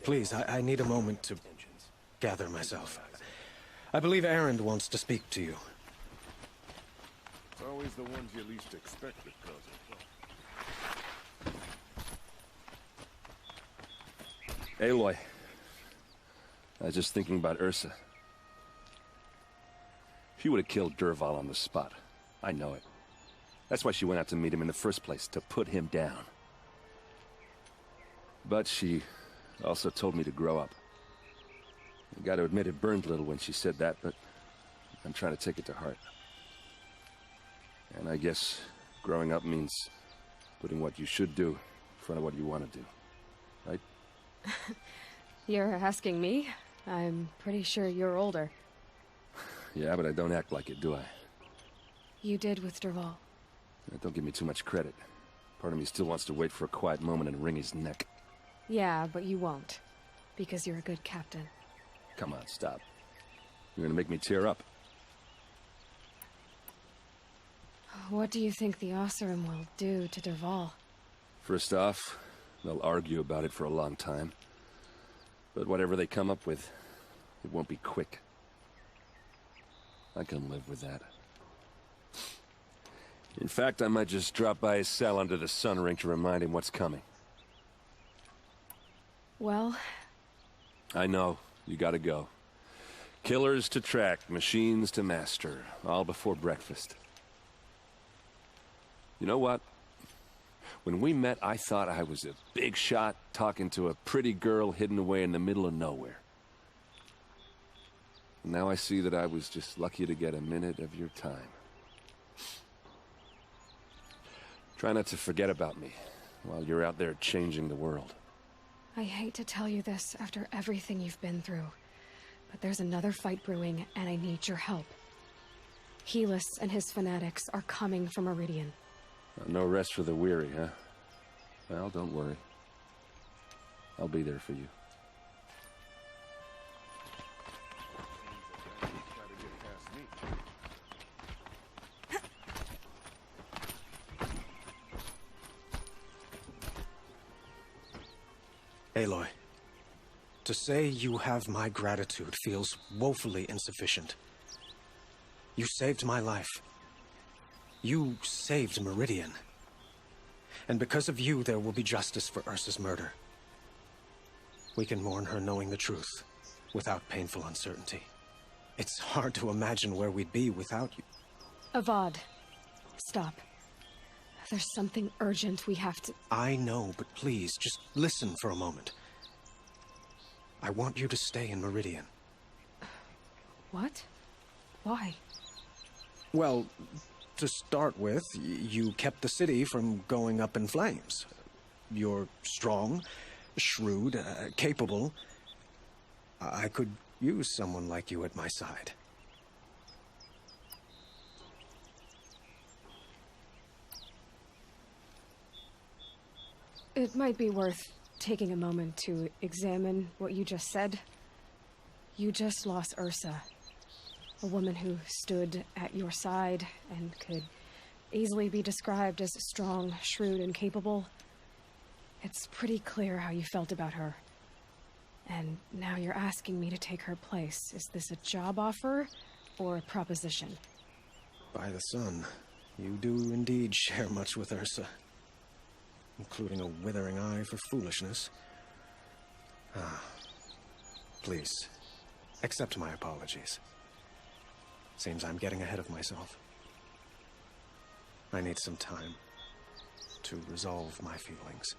Please, I need a moment to gather myself. I believe Erend wants to speak to you. It's always the ones you least expect that cause it. Aloy. I was just thinking about Ursa. She would have killed Dervahl on the spot. I know it. That's why she went out to meet him in the first place, to put him down. But she also told me to grow up. I gotta admit it burned a little when she said that, but I'm trying to take it to heart. And I guess growing up means putting what you should do in front of what you want to do. Right? You're asking me? I'm pretty sure you're older. Yeah, but I don't act like it, do I? You did with Dervahl. Don't give me too much credit. Part of me still wants to wait for a quiet moment and wring his neck. Yeah, but you won't. Because you're a good captain. Come on, stop. You're gonna make me tear up. What do you think the Oseram will do to Dervahl? First off, they'll argue about it for a long time. But whatever they come up with, it won't be quick. I can live with that. In fact, I might just drop by his cell under the sun ring to remind him what's coming. Well... I know. You gotta go. Killers to track, machines to master, all before breakfast. You know what? When we met, I thought I was a big shot talking to a pretty girl hidden away in the middle of nowhere. Now I see that I was just lucky to get a minute of your time. Try not to forget about me while you're out there changing the world. I hate to tell you this after everything you've been through, but there's another fight brewing and I need your help. Helis and his fanatics are coming from Meridian. No rest for the weary, huh? Well, don't worry. I'll be there for you. Aloy, to say you have my gratitude feels woefully insufficient. You saved my life. You saved Meridian. And because of you, there will be justice for Ursa's murder. We can mourn her knowing the truth, without painful uncertainty. It's hard to imagine where we'd be without you. Avad, stop. There's something urgent we have to... I know, but please, just listen for a moment. I want you to stay in Meridian. What? Why? Well, to start with, you kept the city from going up in flames. You're strong, shrewd, capable. I could use someone like you at my side. It might be worth taking a moment to examine what you just said. You just lost Ursa, a woman who stood at your side and could easily be described as strong, shrewd, and capable. It's pretty clear how you felt about her. And now you're asking me to take her place. Is this a job offer or a proposition? By the sun, you do indeed share much with Ursa. Including a withering eye for foolishness. Please, accept my apologies. Seems I'm getting ahead of myself. I need some time to resolve my feelings.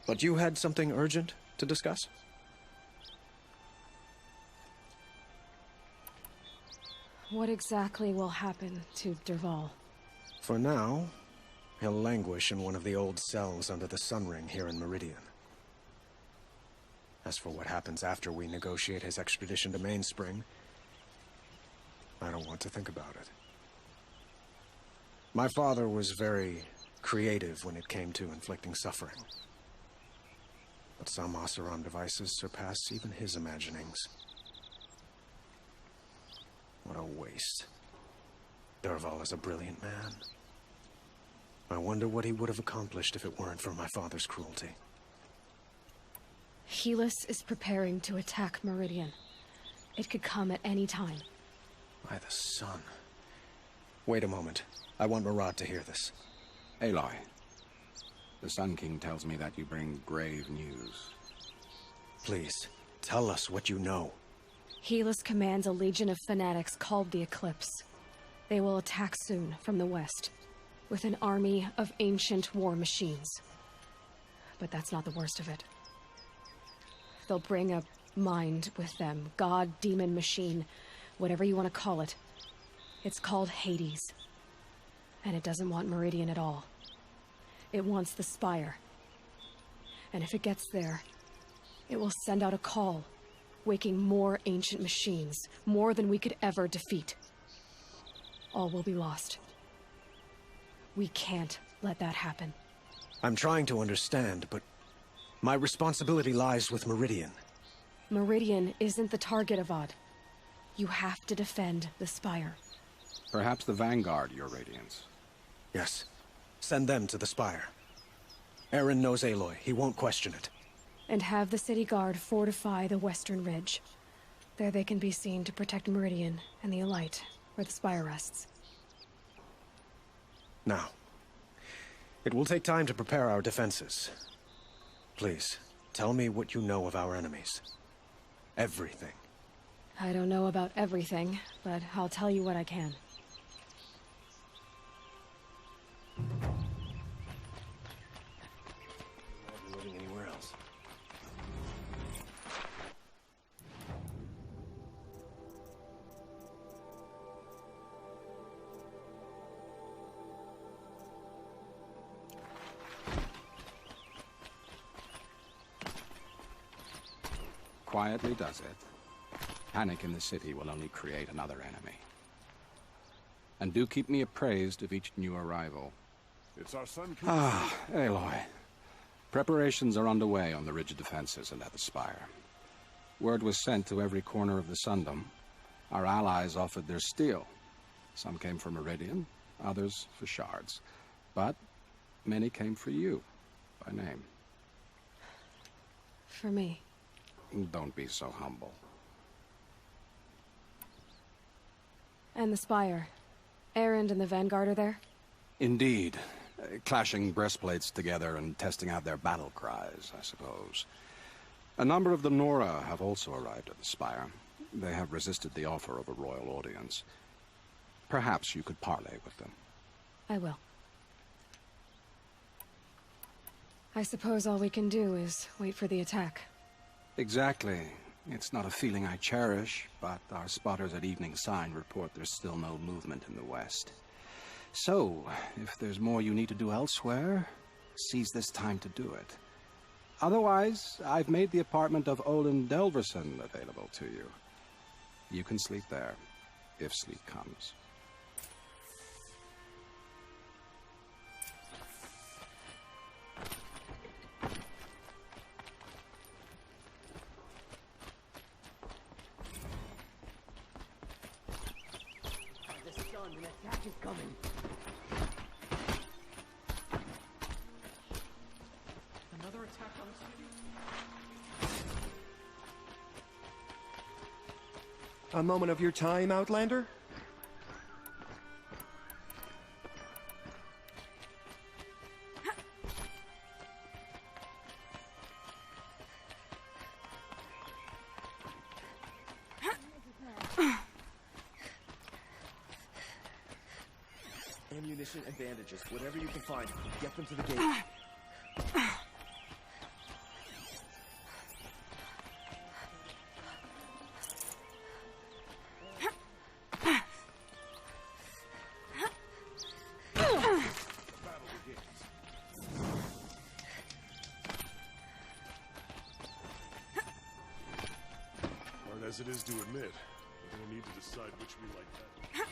But you had something urgent to discuss? What exactly will happen to Dervahl? For now, he'll languish in one of the old cells under the Sun Ring here in Meridian. As for what happens after we negotiate his extradition to Mainspring, I don't want to think about it. My father was very creative when it came to inflicting suffering. But some Oseram devices surpass even his imaginings. What a waste. Dervahl is a brilliant man. I wonder what he would have accomplished if it weren't for my father's cruelty. Helis is preparing to attack Meridian. It could come at any time. By the sun. Wait a moment. I want Murad to hear this. Aloy, the Sun King tells me that you bring grave news. Please, tell us what you know. Helis commands a legion of fanatics called the Eclipse. They will attack soon from the west, with an army of ancient war machines. But that's not the worst of it. They'll bring a mind with them, god, demon, machine, whatever you want to call it. It's called Hades. And it doesn't want Meridian at all. It wants the Spire. And if it gets there, it will send out a call, waking more ancient machines, more than we could ever defeat. All will be lost. We can't let that happen. I'm trying to understand, but my responsibility lies with Meridian. Meridian isn't the target, Avad. You have to defend the Spire. Perhaps the Vanguard, Your Radiance. Yes. Send them to the Spire. Eren knows Aloy. He won't question it. And have the city guard fortify the western ridge. There they can be seen to protect Meridian and the Elite, where the Spire rests. Now, it will take time to prepare our defenses. Please, tell me what you know of our enemies. Everything. I don't know about everything, but I'll tell you what I can. Living anywhere else. Quietly does it. Panic in the city will only create another enemy. And do keep me appraised of each new arrival. It's our Sun King. Ah, Aloy. Preparations are underway on the ridge defenses and at the Spire. Word was sent to every corner of the Sundom. Our allies offered their steel. Some came for Meridian, others for shards. But many came for you, by name. For me. Don't be so humble. And the Spire. Erend and the Vanguard are there? Indeed. Clashing breastplates together and testing out their battle cries, I suppose. A number of the Nora have also arrived at the Spire. They have resisted the offer of a royal audience. Perhaps you could parley with them. I will. I suppose all we can do is wait for the attack. Exactly. It's not a feeling I cherish, but our spotters at Evening Sign report there's still no movement in the west. So, if there's more you need to do elsewhere, seize this time to do it. Otherwise, I've made the apartment of Olin Delverson available to you. You can sleep there, if sleep comes. A moment of your time, Outlander? Ammunition and bandages, whatever you can find. Get them to the gate. As it is to admit, we're gonna need to decide which we like better.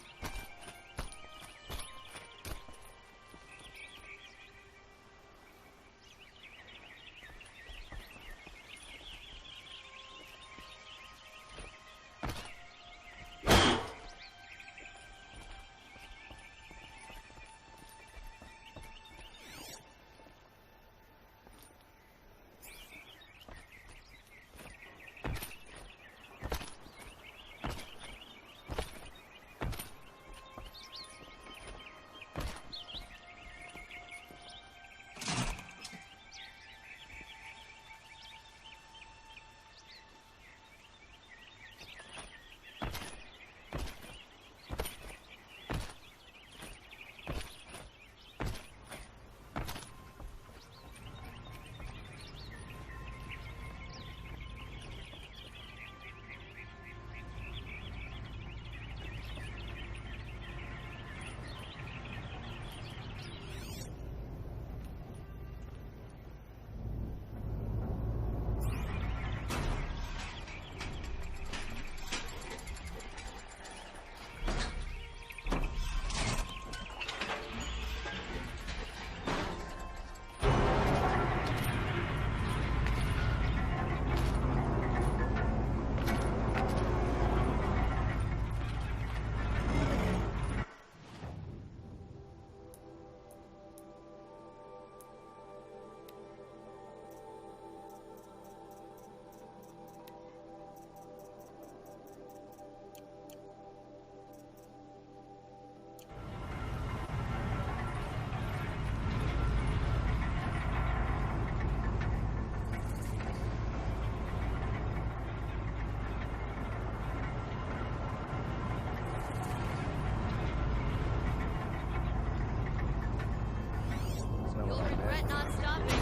regret not stopping.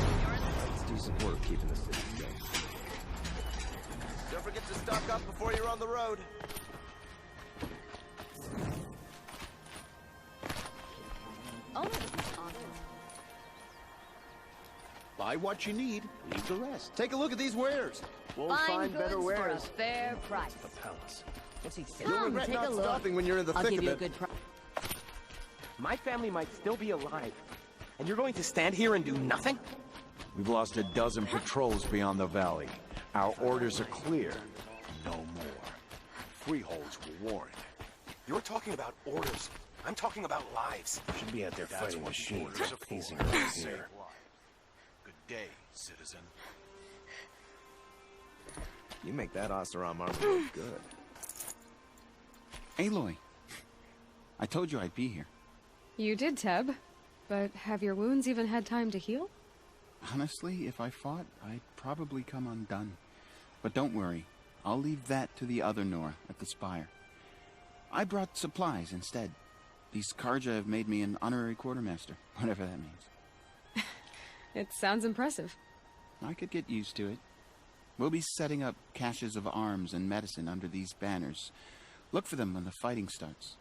It's decent work keeping the city safe. Don't forget to stock up before you're on the road. Oh, this is awesome. Buy what you need, leave the rest. Take a look at these wares. Won't find goods better for a wares. fair price. The palace. What's he saying? You'll Come, regret take not a look. stopping when you're in the I'll thick give of you a it. good price. My family might still be alive. And you're going to stand here and do nothing? We've lost a dozen patrols beyond the valley. Our orders are clear. No more. Freeholds were warned. You're talking about orders. I'm talking about lives. Should be out there That's fighting what the machines, orders are not for. pacing around here. Good day, citizen. You make that Oseram armor look good. Aloy, I told you I'd be here. You did, Teb. But have your wounds even had time to heal? Honestly, if I fought, I'd probably come undone. But don't worry, I'll leave that to the other Nora at the Spire. I brought supplies instead. These Karja have made me an honorary quartermaster, whatever that means. It sounds impressive. I could get used to it. We'll be setting up caches of arms and medicine under these banners. Look for them when the fighting starts.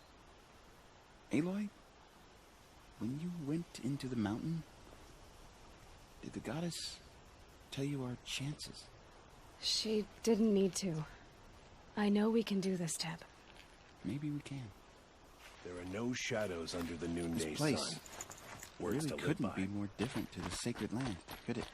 Aloy, when you went into the mountain, did the goddess tell you our chances? She didn't need to. I know we can do this, Teb. Maybe we can. There are no shadows under the noonday This place sun. Words really to live couldn't by. be more different to the sacred land, could it?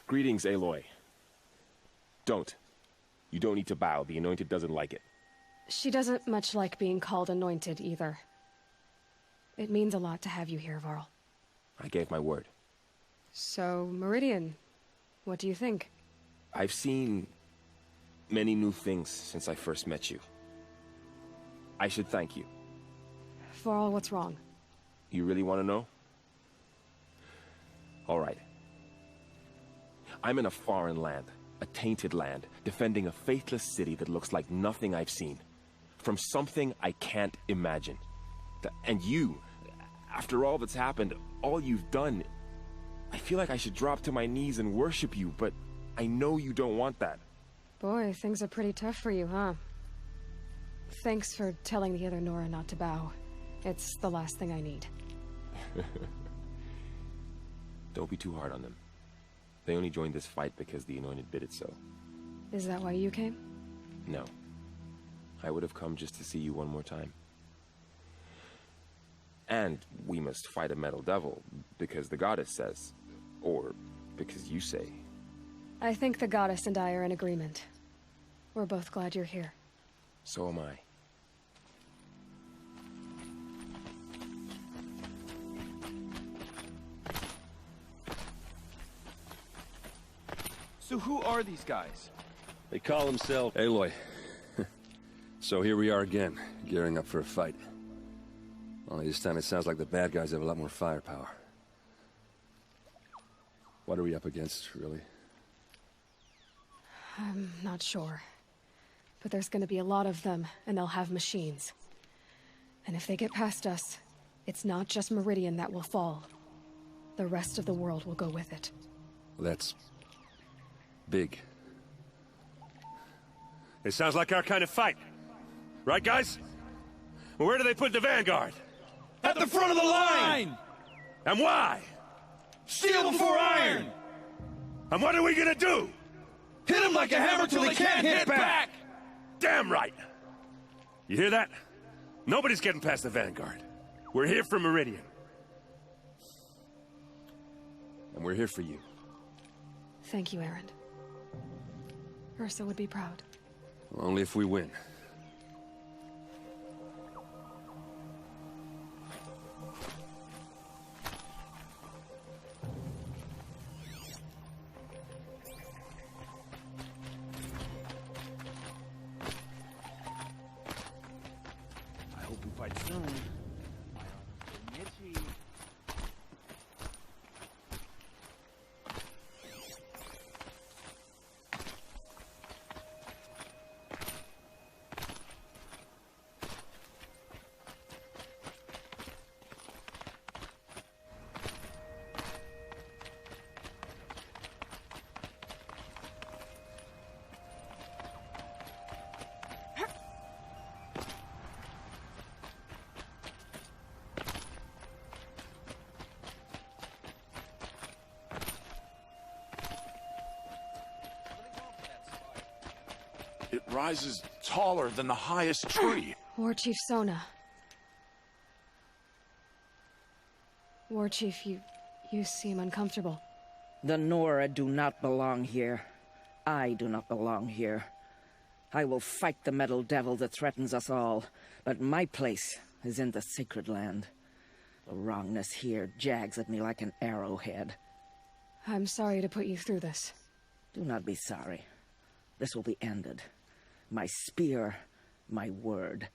Greetings, Aloy. Don't. You don't need to bow. The Anointed doesn't like it. She doesn't much like being called anointed, either. It means a lot to have you here, Varl. I gave my word. So, Meridian, what do you think? I've seen many new things since I first met you. I should thank you. Varl, what's wrong? You really want to know? All right. I'm in a foreign land, a tainted land, defending a faithless city that looks like nothing I've seen. From something I can't imagine. And you, after all that's happened, all you've done, I feel like I should drop to my knees and worship you, but I know you don't want that. Boy, things are pretty tough for you, huh? Thanks for telling the other Nora not to bow. It's the last thing I need. Don't be too hard on them. They only joined this fight because the Anointed bid it so. Is that why you came? No. I would have come just to see you one more time. And we must fight a metal devil, because the goddess says. Or because you say. I think the goddess and I are in agreement. We're both glad you're here. So am I. So who are these guys? They call themselves Aloy. So here we are again, gearing up for a fight. Only this time it sounds like the bad guys have a lot more firepower. What are we up against, really? I'm not sure. But there's gonna be a lot of them, and they'll have machines. And if they get past us, it's not just Meridian that will fall. The rest of the world will go with it. That's big. It sounds like our kind of fight. Right, guys? Well, where do they put the Vanguard? At the front of the line! And why? Steel before iron! And what are we gonna do? Hit them like a hammer till they can't hit back! Damn right! You hear that? Nobody's getting past the Vanguard. We're here for Meridian. And we're here for you. Thank you, Aaron. Ursa would be proud. Only if we win. I hope we fight soon. It rises taller than the highest tree. War Chief Sona. War Chief, you seem uncomfortable. The Nora do not belong here. I do not belong here. I will fight the metal devil that threatens us all, but my place is in the sacred land. The wrongness here jags at me like an arrowhead. I'm sorry to put you through this. Do not be sorry. This will be ended. My spear, my word.